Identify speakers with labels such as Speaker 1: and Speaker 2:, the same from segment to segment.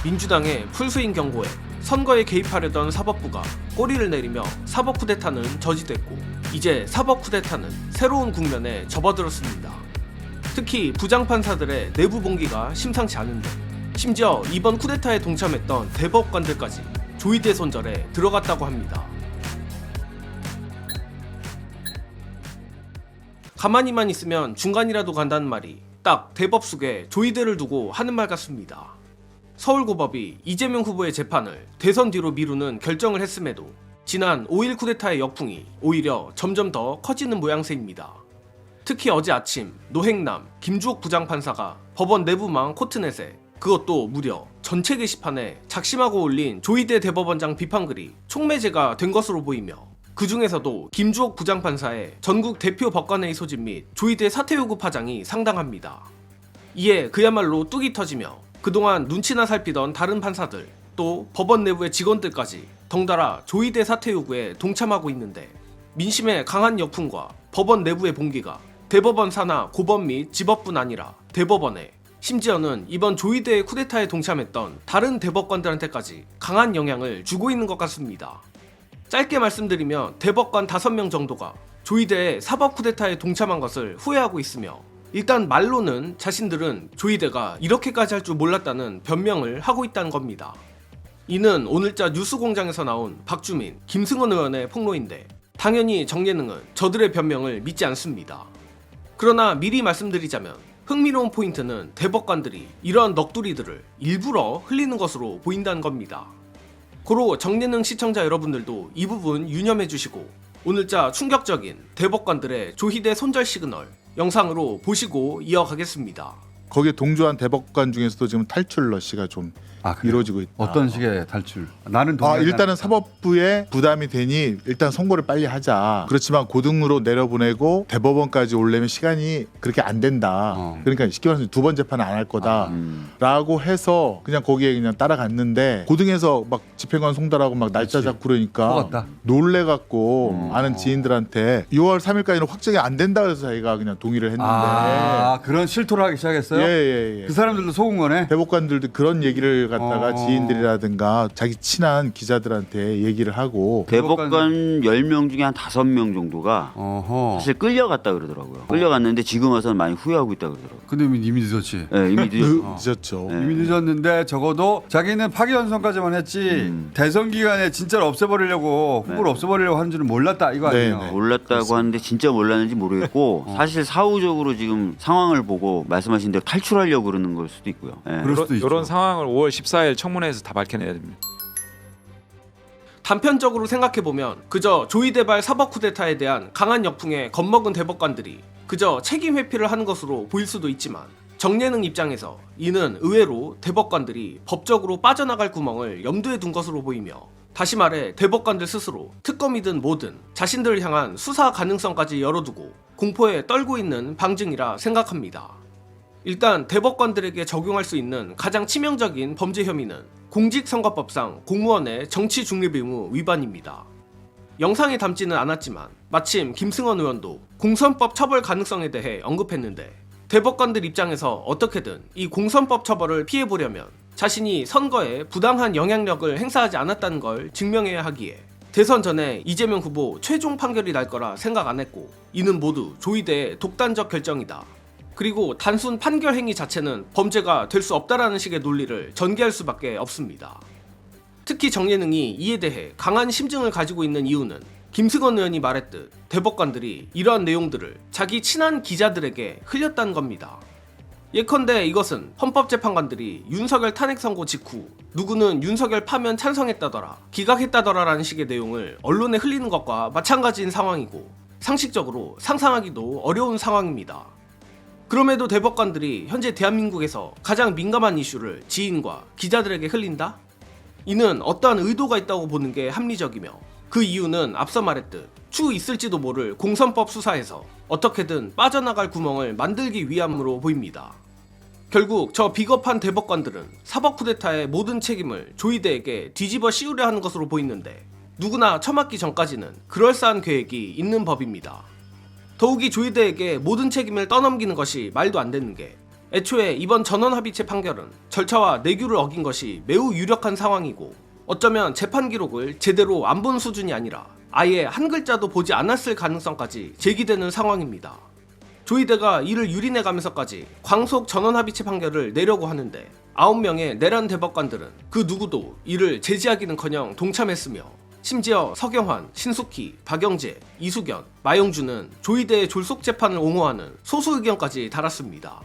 Speaker 1: 민주당의 풀스윙 경고에 선거에 개입하려던 사법부가 꼬리를 내리며 사법 쿠데타는 저지됐고 이제 사법 쿠데타는 새로운 국면에 접어들었습니다. 특히 부장판사들의 내부 봉기가 심상치 않은데 심지어 이번 쿠데타에 동참했던 대법관들까지 조이대 손절에 들어갔다고 합니다. 가만히만 있으면 중간이라도 간다는 말이 딱 대법숙에 조이대를 두고 하는 말 같습니다. 서울고법이 이재명 후보의 재판을 대선 뒤로 미루는 결정을 했음에도 지난 5.1 쿠데타의 역풍이 오히려 점점 더 커지는 모양새입니다. 특히 어제 아침 노행남 김주옥 부장판사가 법원 내부망 코트넷에 그것도 무려 전체 게시판에 작심하고 올린 조이대 대법원장 비판글이 촉매제가 된 것으로 보이며 그 중에서도 김주옥 부장판사의 전국 대표 법관회의 소집 및 조이대 사퇴 요구 파장이 상당합니다. 이에 그야말로 뚝이 터지며 그동안 눈치나 살피던 다른 판사들 또 법원 내부의 직원들까지 덩달아 조이대 사퇴 요구에 동참하고 있는데 민심의 강한 역풍과 법원 내부의 봉기가 대법원 산하 고법 및 지법뿐 아니라 대법원에 심지어는 이번 조이대 쿠데타에 동참했던 다른 대법관들한테까지 강한 영향을 주고 있는 것 같습니다. 짧게 말씀드리면 대법관 5명 정도가 조이대의 사법 쿠데타에 동참한 것을 후회하고 있으며 일단 말로는 자신들은 조이대가 이렇게까지 할 줄 몰랐다는 변명을 하고 있다는 겁니다. 이는 오늘자 뉴스공장에서 나온 박주민, 김승원 의원의 폭로인데 당연히 정예능은 저들의 변명을 믿지 않습니다. 그러나 미리 말씀드리자면 흥미로운 포인트는 대법관들이 이러한 넋두리들을 일부러 흘리는 것으로 보인다는 겁니다. 고로 정예능 시청자 여러분들도 이 부분 유념해 주시고 오늘자 충격적인 대법관들의 조희대 손절 시그널 영상으로 보시고 이어가겠습니다.
Speaker 2: 거기에 동조한 대법관 중에서도 지금 탈출 러시가 좀 이루어지고 있다.
Speaker 3: 어떤 식의 탈출? 나는
Speaker 2: 일단은 사법부에 부담이 되니 일단 선고를 빨리 하자. 그렇지만 고등으로 내려보내고 대법원까지 오려면 시간이 그렇게 안 된다. 그러니까 쉽게 말해서 2번 재판은 안 할 거다라고 해서 그냥 거기에 그냥 따라갔는데 고등에서 막 집행관 송달하고 막 날짜 잡고 그러니까 놀래갖고 아는 지인들한테 6월 3일까지는 확정이 안 된다 그래서 자기가 그냥 동의를 했는데
Speaker 3: 그런 실토를 하기 시작했어요?
Speaker 2: 예.
Speaker 3: 그 사람들도 속은 거네?
Speaker 2: 대법관들도 그런 얘기를 갖다가 지인들이라든가 자기 친한 기자들한테 얘기를 하고
Speaker 4: 대법관 10명 중에 한 5명 정도가 사실 끌려갔다 그러더라고요. 끌려갔는데 지금 와서는 많이 후회하고 있다 그러더라고요.
Speaker 3: 근데 이미 늦었지.
Speaker 4: 네, 이미
Speaker 2: 늦었죠.
Speaker 3: 이미 늦었는데 적어도 자기는 파기환송까지만 했지 대선 기간에 진짜로 없애버리려고 후보를 없애버리려고 하는 줄은 몰랐다 이거 아니에요?
Speaker 2: 네.
Speaker 4: 몰랐다고
Speaker 2: 그렇습니다.
Speaker 4: 하는데 진짜 몰랐는지 모르겠고 사실 사후적으로 지금 상황을 보고 말씀하신 대로 탈출하려고 그러는 걸 수도 있고요. 네.
Speaker 3: 그럴 수도 있죠.
Speaker 5: 이런 상황을 5월 14일 청문회에서 다 밝혀내야 됩니다.
Speaker 1: 단편적으로 생각해보면 그저 조이대발 사법 쿠데타에 대한 강한 역풍에 겁먹은 대법관들이 그저 책임 회피를 하는 것으로 보일 수도 있지만 정예능 입장에서 이는 의외로 대법관들이 법적으로 빠져나갈 구멍을 염두에 둔 것으로 보이며 다시 말해 대법관들 스스로 특검이든 뭐든 자신들을 향한 수사 가능성까지 열어두고 공포에 떨고 있는 방증이라 생각합니다. 일단 대법관들에게 적용할 수 있는 가장 치명적인 범죄 혐의는 공직선거법상 공무원의 정치 중립 의무 위반입니다. 영상에 담지는 않았지만 마침 김승원 의원도 공선법 처벌 가능성에 대해 언급했는데 대법관들 입장에서 어떻게든 이 공선법 처벌을 피해보려면 자신이 선거에 부당한 영향력을 행사하지 않았다는 걸 증명해야 하기에 대선 전에 이재명 후보 최종 판결이 날 거라 생각 안 했고 이는 모두 조이대의 독단적 결정이다. 그리고 단순 판결 행위 자체는 범죄가 될 수 없다라는 식의 논리를 전개할 수밖에 없습니다. 특히 정예능이 이에 대해 강한 심증을 가지고 있는 이유는 김승원 의원이 말했듯 대법관들이 이러한 내용들을 자기 친한 기자들에게 흘렸다는 겁니다. 예컨대 이것은 헌법재판관들이 윤석열 탄핵 선고 직후 누구는 윤석열 파면 찬성했다더라 기각했다더라 라는 식의 내용을 언론에 흘리는 것과 마찬가지인 상황이고 상식적으로 상상하기도 어려운 상황입니다. 그럼에도 대법관들이 현재 대한민국에서 가장 민감한 이슈를 지인과 기자들에게 흘린다? 이는 어떠한 의도가 있다고 보는 게 합리적이며 그 이유는 앞서 말했듯 추후 있을지도 모를 공선법 수사에서 어떻게든 빠져나갈 구멍을 만들기 위함으로 보입니다. 결국 저 비겁한 대법관들은 사법 쿠데타의 모든 책임을 조이대에게 뒤집어 씌우려 하는 것으로 보이는데 누구나 처맞기 전까지는 그럴싸한 계획이 있는 법입니다. 더욱이 조이대에게 모든 책임을 떠넘기는 것이 말도 안 되는 게 애초에 이번 전원합의체 판결은 절차와 내규를 어긴 것이 매우 유력한 상황이고 어쩌면 재판 기록을 제대로 안 본 수준이 아니라 아예 한 글자도 보지 않았을 가능성까지 제기되는 상황입니다. 조이대가 이를 유린해가면서까지 광속 전원합의체 판결을 내려고 하는데 9명의 내란 대법관들은 그 누구도 이를 제지하기는커녕 동참했으며 심지어 서경환, 신숙희, 박영재, 이수견, 마영주는 조이대의 졸속 재판을 옹호하는 소수 의견까지 달았습니다.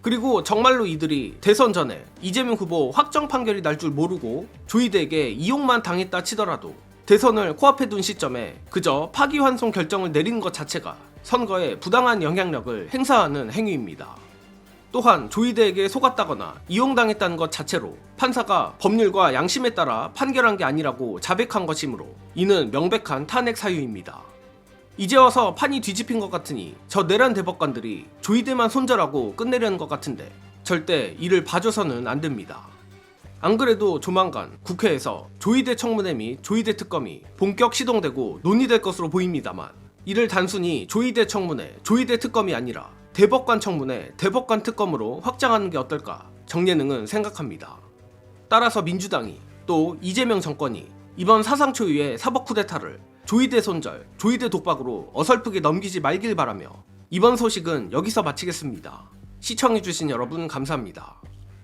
Speaker 1: 그리고 정말로 이들이 대선 전에 이재명 후보 확정 판결이 날 줄 모르고 조이대에게 이용만 당했다 치더라도 대선을 코앞에 둔 시점에 그저 파기환송 결정을 내리는 것 자체가 선거에 부당한 영향력을 행사하는 행위입니다. 또한 조이대에게 속았다거나 이용당했다는 것 자체로 판사가 법률과 양심에 따라 판결한 게 아니라고 자백한 것이므로 이는 명백한 탄핵 사유입니다. 이제 와서 판이 뒤집힌 것 같으니 저 내란 대법관들이 조이대만 손절하고 끝내려는 것 같은데 절대 이를 봐줘서는 안 됩니다. 안 그래도 조만간 국회에서 조이대 청문회 및 조이대 특검이 본격 시동되고 논의될 것으로 보입니다만 이를 단순히 조이대 청문회, 조이대 특검이 아니라 대법관 청문회, 대법관 특검으로 확장하는 게 어떨까 정예능은 생각합니다. 따라서 민주당이 또 이재명 정권이 이번 사상 초유의 사법 쿠데타를 조이대 손절, 조이대 독박으로 어설프게 넘기지 말길 바라며 이번 소식은 여기서 마치겠습니다. 시청해주신 여러분 감사합니다.